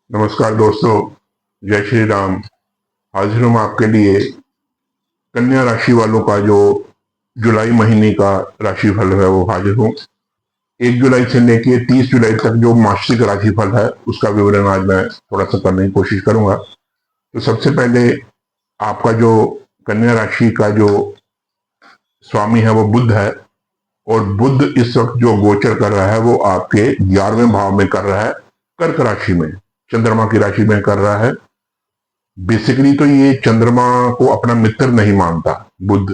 नमस्कार दोस्तों, जय श्री राम। हाजिर हूँ आपके लिए कन्या राशि वालों का जो जुलाई महीने का राशिफल है वो हाजिर हूँ। 1 जुलाई से लेके 30 जुलाई तक जो मासिक राशिफल है उसका विवरण आज मैं थोड़ा सा करने की कोशिश करूंगा। तो सबसे पहले आपका जो कन्या राशि का जो स्वामी है वो बुध है, और बुध इस वक्त जो गोचर कर रहा है वो आपके 11वें भाव में कर रहा है, कर्क राशि में, चंद्रमा की राशि में कर रहा है। बेसिकली तो ये चंद्रमा को अपना मित्र नहीं मानता बुध,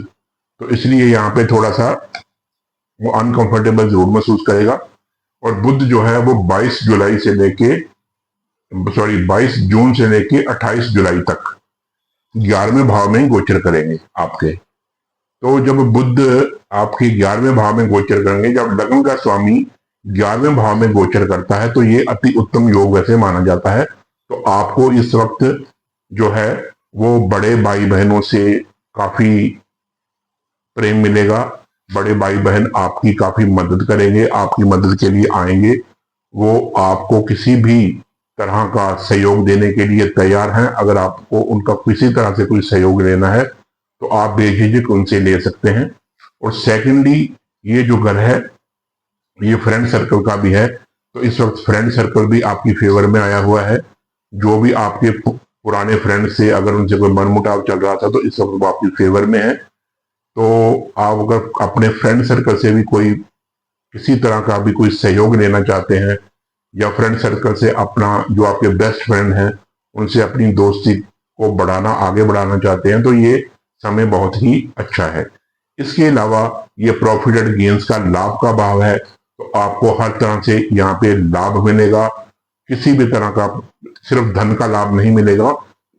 तो इसलिए यहाँ पे थोड़ा सा वो अनकंफर्टेबल जरूर महसूस करेगा। और बुध जो है वो 22 जून से लेके 28 जुलाई तक 11वें भाव में गोचर करेंगे आपके। तो जब बुध आपके 11वें भाव में गोचर करेंगे, जब लग्न का स्वामी 11वें भाव में गोचर करता है, तो ये अति उत्तम योग वैसे माना जाता है। तो आपको इस वक्त जो है वो बड़े भाई बहनों से काफी प्रेम मिलेगा। बड़े भाई बहन आपकी काफी मदद करेंगे, आपकी मदद के लिए आएंगे। वो आपको किसी भी तरह का सहयोग देने के लिए तैयार हैं। अगर आपको उनका किसी तरह से कोई सहयोग लेना है तो आप बेझिझक उनसे ले सकते हैं। और सेकेंडली, ये जो घर है ये फ्रेंड सर्कल का भी है, तो इस वक्त फ्रेंड सर्कल भी आपकी फेवर में आया हुआ है। जो भी आपके पुराने फ्रेंड से अगर उनसे कोई मनमुटाव चल रहा था, तो इस वक्त वो आपकी फेवर में है। तो आप अगर अपने फ्रेंड सर्कल से भी कोई किसी तरह का भी कोई सहयोग लेना चाहते हैं, या फ्रेंड सर्कल से अपना जो आपके बेस्ट फ्रेंड हैं उनसे अपनी दोस्ती को आगे बढ़ाना चाहते हैं, तो ये समय बहुत ही अच्छा है। इसके अलावा ये प्रॉफिट एंड गेन्स का लाभ का भाव है, तो आपको हर तरह से यहाँ पे लाभ मिलेगा। किसी भी तरह का सिर्फ धन का लाभ नहीं मिलेगा,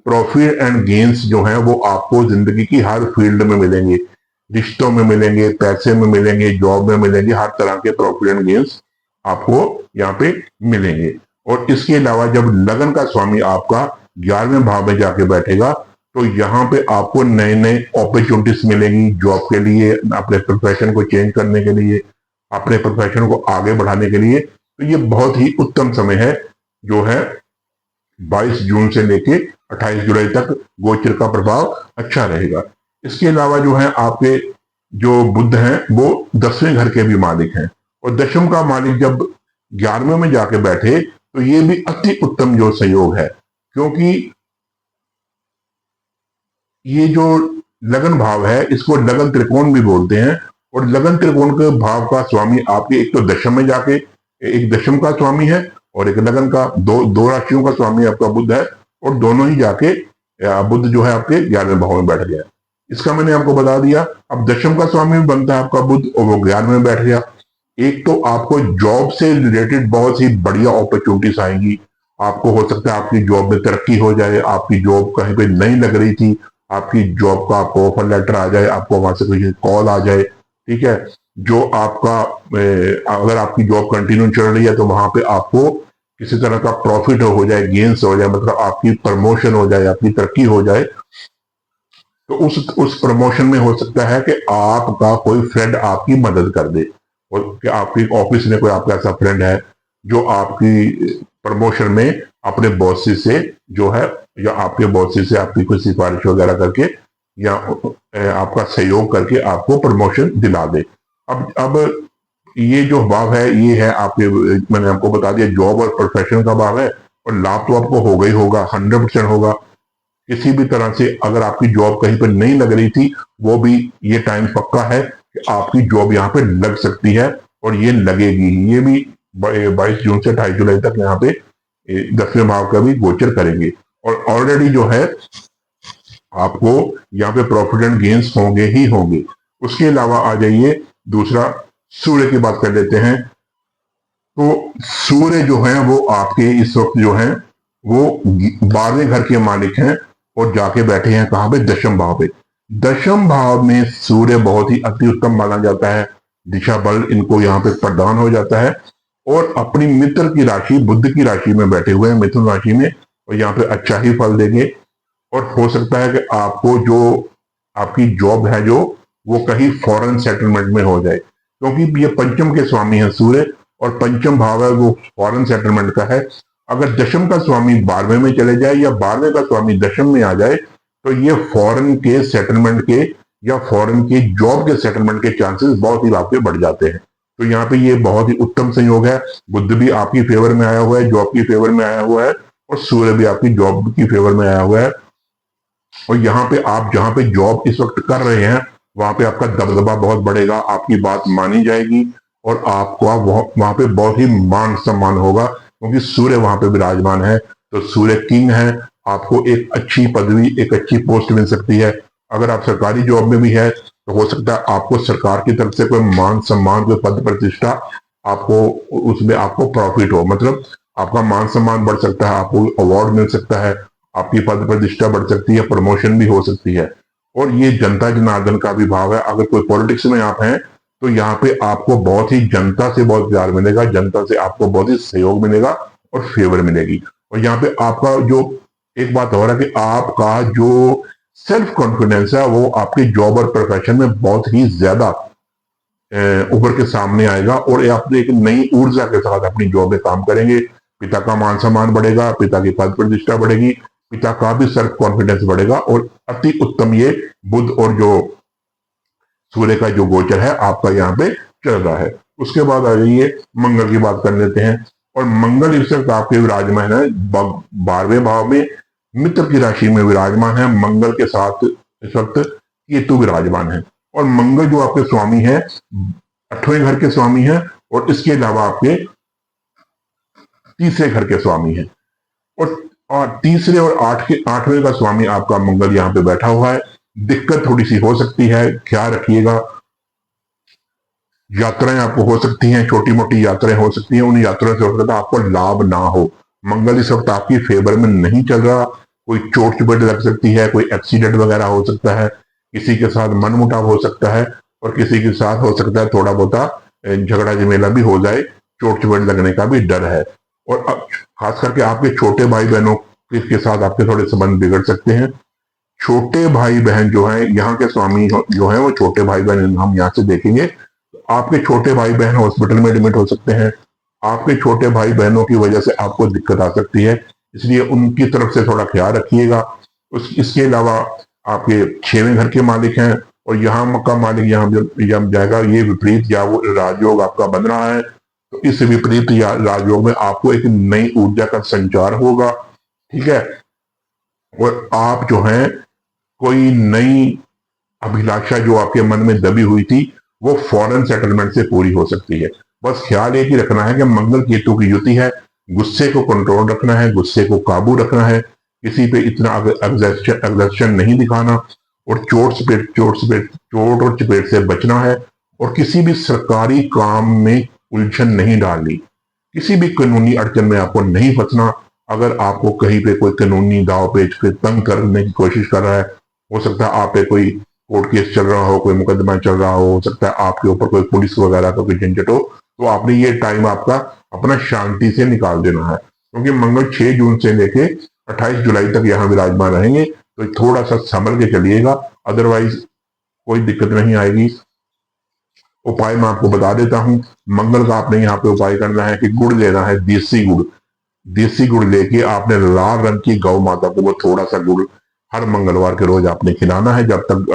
प्रॉफिट एंड गेन्स जो है वो आपको जिंदगी की हर फील्ड में मिलेंगे। रिश्तों में मिलेंगे, पैसे में मिलेंगे, जॉब में मिलेंगे, हर तरह के प्रॉफिट एंड गेन्स आपको यहाँ पे मिलेंगे। और इसके अलावा जब लगन का स्वामी आपका 11वें भाव में जाके बैठेगा, तो यहाँ पे आपको नए नए अपॉर्चुनिटीज मिलेंगी जॉब के लिए, अपने प्रोफेशन को चेंज करने के लिए, अपने प्रोफेशन को आगे बढ़ाने के लिए। तो ये बहुत ही उत्तम समय है जो है 22 जून से लेके 28 जुलाई तक गोचर का प्रभाव अच्छा रहेगा। इसके अलावा जो है आपके जो बुध हैं वो 10वें घर के भी मालिक हैं, और दशम का मालिक जब 11वें में जाके बैठे तो ये भी अति उत्तम जो संयोग है, क्योंकि ये जो लगन भाव है इसको लगन त्रिकोण भी बोलते हैं। और लगन त्रिकोण के भाव का स्वामी आपके एक तो दशम में जाके, एक दशम का स्वामी है और एक लगन का, दो राशियों का स्वामी आपका बुध है, और दोनों ही जाके बुध जो है आपके 11वें भाव में बैठ गया। इसका मैंने आपको बता दिया। अब दशम का स्वामी भी बनता है आपका बुध, और वो 11वें में बैठ गया। एक तो आपको जॉब से रिलेटेड बहुत ही बढ़िया अपॉर्चुनिटीज आएंगी। आपको हो सकता है आपकी जॉब में तरक्की हो जाए, आपकी जॉब कहीं पे नहीं लग रही थी, आपकी जॉब का आपको ऑफर लेटर आ जाए, आपको वहां से कोई कॉल आ जाए, ठीक है। जो आपका अगर आपकी जॉब कंटिन्यू चल रही है तो वहां पे आपको किसी तरह का प्रॉफिट हो जाए, गेन्स हो जाए, मतलब आपकी प्रमोशन हो जाए, आपकी तरक्की हो जाए। तो उस प्रमोशन में हो सकता है कि आपका कोई फ्रेंड आपकी मदद कर दे, और कि आपकी ऑफिस में कोई आपका ऐसा फ्रेंड है जो आपकी प्रमोशन में अपने बॉसी से जो है, या आपके बॉसी से आपकी कोई सिफारिश वगैरह करके, या आपका सहयोग करके आपको प्रमोशन दिला दे। अब ये जो भाव है ये है आपके, मैंने आपको बता दिया, जॉब और प्रोफेशन का भाव है। और लाभ तो आपको होगा ही होगा, 100% होगा। किसी भी तरह से अगर आपकी जॉब कहीं पर नहीं लग रही थी, वो भी ये टाइम पक्का है कि आपकी जॉब यहाँ पे लग सकती है, और ये लगेगी। ये भी 22 जून से 28 जुलाई तक यहाँ पे 10वें भाव का भी गोचर करेंगे। और ऑलरेडी जो है आपको यहाँ पे प्रॉफिट एंड गेन्स होंगे ही होंगे। उसके अलावा आ जाइए दूसरा, सूर्य की बात कर लेते हैं। तो सूर्य जो है वो आपके इस वक्त जो है वो 12वें घर के मालिक हैं, और जाके बैठे हैं कहां पे, दशम भाव पे। दशम भाव में सूर्य बहुत ही अति उत्तम माना जाता है, दिशा बल इनको यहाँ पे प्रदान हो जाता है। और अपनी मित्र की राशि, बुध की राशि में बैठे हुए हैं, मिथुन राशि में, और यहाँ पे अच्छा ही फल देंगे। और हो सकता है कि आपको जो आपकी जॉब है जो वो कहीं फॉरेन सेटलमेंट में हो जाए, क्योंकि ये पंचम के स्वामी हैं सूर्य, और पंचम भाव है वो फॉरेन सेटलमेंट का है। अगर दशम का स्वामी 12वें में चले जाए या 12वें का स्वामी दशम में आ जाए तो ये फॉरेन के सेटलमेंट के या फॉरेन की जॉब के सेटलमेंट के चांसेस बहुत ही आपके बढ़ जाते हैं। तो यहाँ पे ये बहुत ही उत्तम संयोग है। बुध भी आपकी फेवर में आया हुआ है, जॉब की फेवर में आया हुआ है, और सूर्य भी आपकी जॉब की फेवर में आया हुआ है। और यहाँ पे आप जहाँ पे जॉब इस वक्त कर रहे हैं वहां पे आपका दबदबा बहुत बढ़ेगा, आपकी बात मानी जाएगी और आपको वहां पे बहुत ही मान सम्मान होगा, क्योंकि सूर्य वहां पे विराजमान है। तो सूर्य किंग है, आपको एक अच्छी पदवी, एक अच्छी पोस्ट मिल सकती है। अगर आप सरकारी जॉब में भी है तो हो सकता है आपको सरकार की तरफ से कोई मान सम्मान, कोई पद प्रतिष्ठा, आपको उसमें आपको प्रॉफिट हो, मतलब आपका मान सम्मान बढ़ सकता है, आपको अवार्ड मिल सकता है, आपकी पद प्रतिष्ठा बढ़ सकती है, प्रमोशन भी हो सकती है। और ये जनता जनार्दन का भी भाव है। अगर कोई पॉलिटिक्स में आप हैं तो यहाँ पे आपको बहुत ही जनता से बहुत प्यार मिलेगा, जनता से आपको बहुत ही सहयोग मिलेगा और फेवर मिलेगी। और यहाँ पे आपका जो एक बात हो रहा है कि आपका जो सेल्फ कॉन्फिडेंस है वो आपके जॉब और प्रोफेशन में बहुत ही ज्यादा उभर के सामने आएगा और आप एक नई ऊर्जा के साथ अपनी जॉब में काम करेंगे। पिता का मान सम्मान बढ़ेगा, पिता की पद प्रतिष्ठा बढ़ेगी, पिता का भी सेल्फ कॉन्फिडेंस बढ़ेगा। और अति उत्तम ये बुध और जो सूर्य का जो गोचर है आपका यहाँ पे चल रहा है। उसके बाद आ जाइए मंगल की बात कर लेते हैं। और मंगल इस वक्त आपके विराजमान है 12वें भाव में, मित्र की राशि में विराजमान है। मंगल के साथ इस वक्त केतु विराजमान है। और मंगल जो आपके स्वामी है 8वें घर के स्वामी है, और इसके अलावा आपके तीसरे घर के स्वामी है। और तीसरे और 8वें का स्वामी आपका मंगल यहाँ पे बैठा हुआ है। दिक्कत थोड़ी सी हो सकती है, ख्याल रखिएगा। यात्राएं आपको हो सकती हैं, छोटी मोटी यात्राएं हो सकती हैं, उन यात्राओं से हो सकता है आपको लाभ ना हो। मंगल इस वक्त आपकी फेवर में नहीं चल रहा, कोई चोट चुपट लग सकती है, कोई एक्सीडेंट वगैरह हो सकता है, किसी के साथ मनमुटाव हो सकता है, और किसी के साथ हो सकता है थोड़ा बहुत झगड़ा झमेला भी हो जाए, चोट चुपट लगने का भी डर है। और खास करके आपके छोटे भाई बहनों के साथ आपके थोड़े संबंध बिगड़ सकते हैं। छोटे भाई बहन जो हैं, यहाँ के स्वामी जो हैं वो छोटे भाई बहन हम यहाँ से देखेंगे। आपके छोटे भाई बहन हॉस्पिटल में एडमिट हो सकते हैं, आपके छोटे भाई बहनों की वजह से आपको दिक्कत आ सकती है, इसलिए उनकी तरफ से थोड़ा ख्याल रखिएगा। इसके अलावा आपके 6वें घर के मालिक हैं, और यहाँ का मालिक यहाँ जब जाएगा ये विपरीत या वो राजयोग आपका बन रहा है, तो इस विपरीत या राजयोग में आपको एक नई ऊर्जा का संचार होगा, ठीक है। और आप जो हैं कोई नई अभिलाषा जो आपके मन में दबी हुई थी वो फॉरेन सेटलमेंट से पूरी हो सकती है। बस ख्याल एक ही रखना है कि मंगल केतु की युति है, गुस्से को कंट्रोल रखना है, गुस्से को काबू रखना है, किसी पे इतना एग्जर्शन नहीं दिखाना, और चोट और चपेट से बचना है, और किसी भी सरकारी काम में उलझन नहीं डालनी, किसी भी कानूनी अड़चन में आपको नहीं फंसना। अगर आपको कहीं पे कोई कानूनी दाव पेच पे तंग करने की कोशिश कर रहा है, हो सकता है आप पे कोई कोर्ट केस चल रहा हो, कोई मुकदमा चल रहा हो सकता है आपके ऊपर कोई पुलिस वगैरह का कोई झंझट हो, तो आपने ये टाइम आपका अपना शांति से निकाल देना है, क्योंकि मंगल 6 जून से लेके 28 जुलाई तक यहाँ विराजमान रहेंगे। तो थोड़ा सा संभल के चलिएगा, अदरवाइज कोई दिक्कत नहीं आएगी। उपाय मैं आपको बता देता हूँ। मंगल का आपने यहाँ पे उपाय करना है कि गुड़ लेना है, देसी गुड़। देसी गुड़ लेके आपने लाल रंग की गौ माता को वो थोड़ा सा गुड़ हर मंगलवार के रोज आपने खिलाना है, जब तक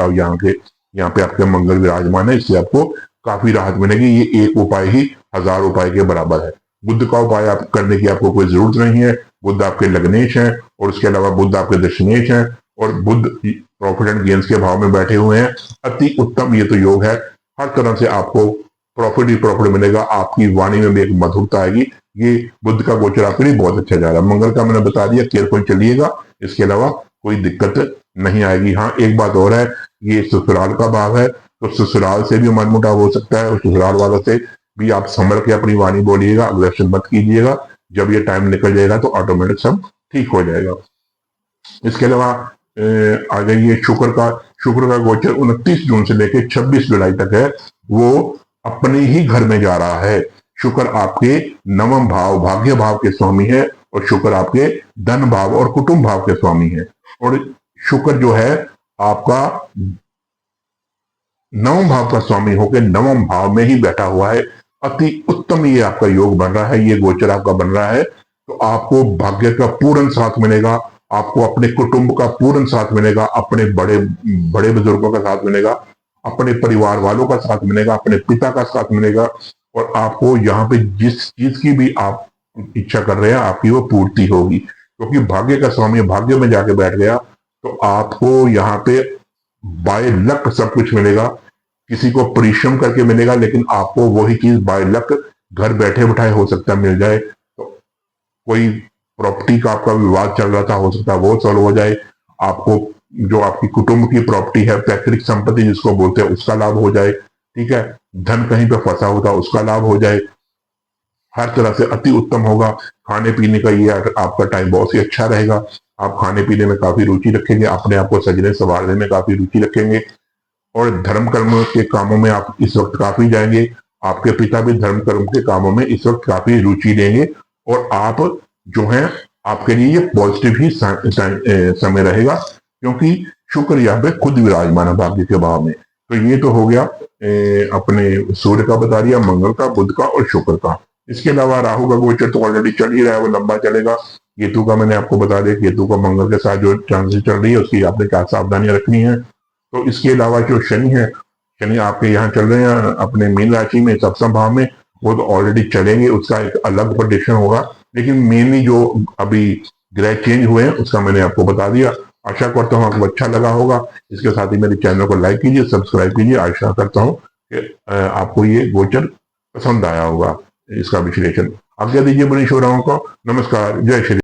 यहाँ पे आपके मंगल विराजमान है। इससे आपको काफी राहत मिलेगी। ये एक उपाय ही 1000 उपाय के बराबर है। बुद्ध का उपाय आप करने की आपको कोई जरूरत नहीं है। बुद्ध आपके लग्नेश हैं, और उसके अलावा बुद्ध आपके दशमेश हैं, और बुद्ध प्रॉफिट एंड गेन्स के भाव में बैठे हुए हैं। अति उत्तम ये तो योग है, हर तरह से आपको प्रॉफिट ही प्रॉफिट मिलेगा। आपकी वाणी में भी एक मधुरता आएगी। ये बुद्ध का गोचर आपके लिए बहुत अच्छा जा रहा है। मंगल का मैंने बता दिया, केयरफुल चलिएगा, इसके अलावा कोई दिक्कत नहीं आएगी। हाँ, एक बात और है, ये ससुराल का भाव है, तो ससुराल से भी मनमुटाव हो सकता है, और ससुराल वालों से भी आप संभल के अपनी वाणी बोलिएगा, अग्रेशन मत कीजिएगा। जब ये टाइम निकल जाएगा तो ऑटोमेटिक सब ठीक हो जाएगा। इसके अलावा आ जाइए शुक्र का गोचर 29 जून से लेकर 26 जुलाई तक है, वो अपने ही घर में जा रहा है। शुक्र आपके 9वें भाव भाग्य भाव के स्वामी है, और शुक्र आपके धन भाव और कुटुंब भाव के स्वामी है। और शुक्र जो है आपका 9वें भाव का स्वामी होकर 9वें भाव में ही बैठा हुआ है। अति उत्तम ये आपका योग बन रहा है, ये गोचर आपका बन रहा है। तो आपको भाग्य का पूर्ण साथ मिलेगा, आपको अपने कुटुंब का पूर्ण साथ मिलेगा, अपने बड़े बड़े बुजुर्गों का साथ मिलेगा, अपने परिवार वालों का साथ मिलेगा, अपने पिता का साथ मिलेगा, और आपको यहाँ पे जिस चीज की भी आप इच्छा कर रहे हैं आपकी वो पूर्ति होगी, क्योंकि भाग्य का स्वामी भाग्य में जाके बैठ गया, तो आपको यहाँ पे बाय लक सब कुछ मिलेगा। किसी को परिश्रम करके मिलेगा, लेकिन आपको वही चीज बाय लक घर बैठे बिठाए हो सकता है मिल जाए। तो कोई प्रॉपर्टी का आपका विवाद चल रहा था, हो सकता है वो सॉल्व हो जाए। आपको जो आपकी कुटुंब की प्रॉपर्टी है, पैतृक संपत्ति जिसको बोलते हैं, उसका लाभ हो जाए। ठीक है, धन कहीं पे फंसा होता उसका लाभ हो जाए। हर तरह से अति उत्तम होगा। खाने पीने का ये आपका टाइम बहुत ही अच्छा रहेगा। आप खाने पीने में काफी रुचि रखेंगे, अपने आप को सजने संवारने में काफी रुचि रखेंगे, और धर्म कर्म के कामों में आप इस वक्त काफी जाएंगे। आपके पिता भी धर्म कर्म के कामों में इस वक्त काफी रुचि लेंगे, और आप जो है आपके लिए ये पॉजिटिव ही समय रहेगा, क्योंकि शुक्र यहाँ पे खुद विराजमान है भाग्य के भाव में। तो ये तो हो गया अपने सूर्य का बता दिया, मंगल का, बुध का और शुक्र का। इसके अलावा राहु का गोचर तो ऑलरेडी चल ही रहा है, वो लंबा चलेगा। केतु का मैंने आपको बता दिया, केतु का मंगल के साथ जो ट्रांजिट चल रही है उसकी आपने क्या सावधानियां रखनी है। तो इसके अलावा जो शनि है, शनि आपके यहाँ चल रहे हैं अपने मीन राशि में सप्तम भाव में, वो तो ऑलरेडी चलेंगे, उसका एक अलग प्रेडिक्शन होगा। लेकिन मेनली जो अभी ग्रह चेंज हुए हैं उसका मैंने आपको बता दिया। आशा करता हूँ आपको अच्छा लगा होगा। इसके साथ ही मेरे चैनल को लाइक कीजिए, सब्सक्राइब कीजिए। आशा करता हूँ कि आपको ये गोचर पसंद आया होगा, इसका विश्लेषण। आज्ञा दीजिए मनीष राव को। नमस्कार, जय श्री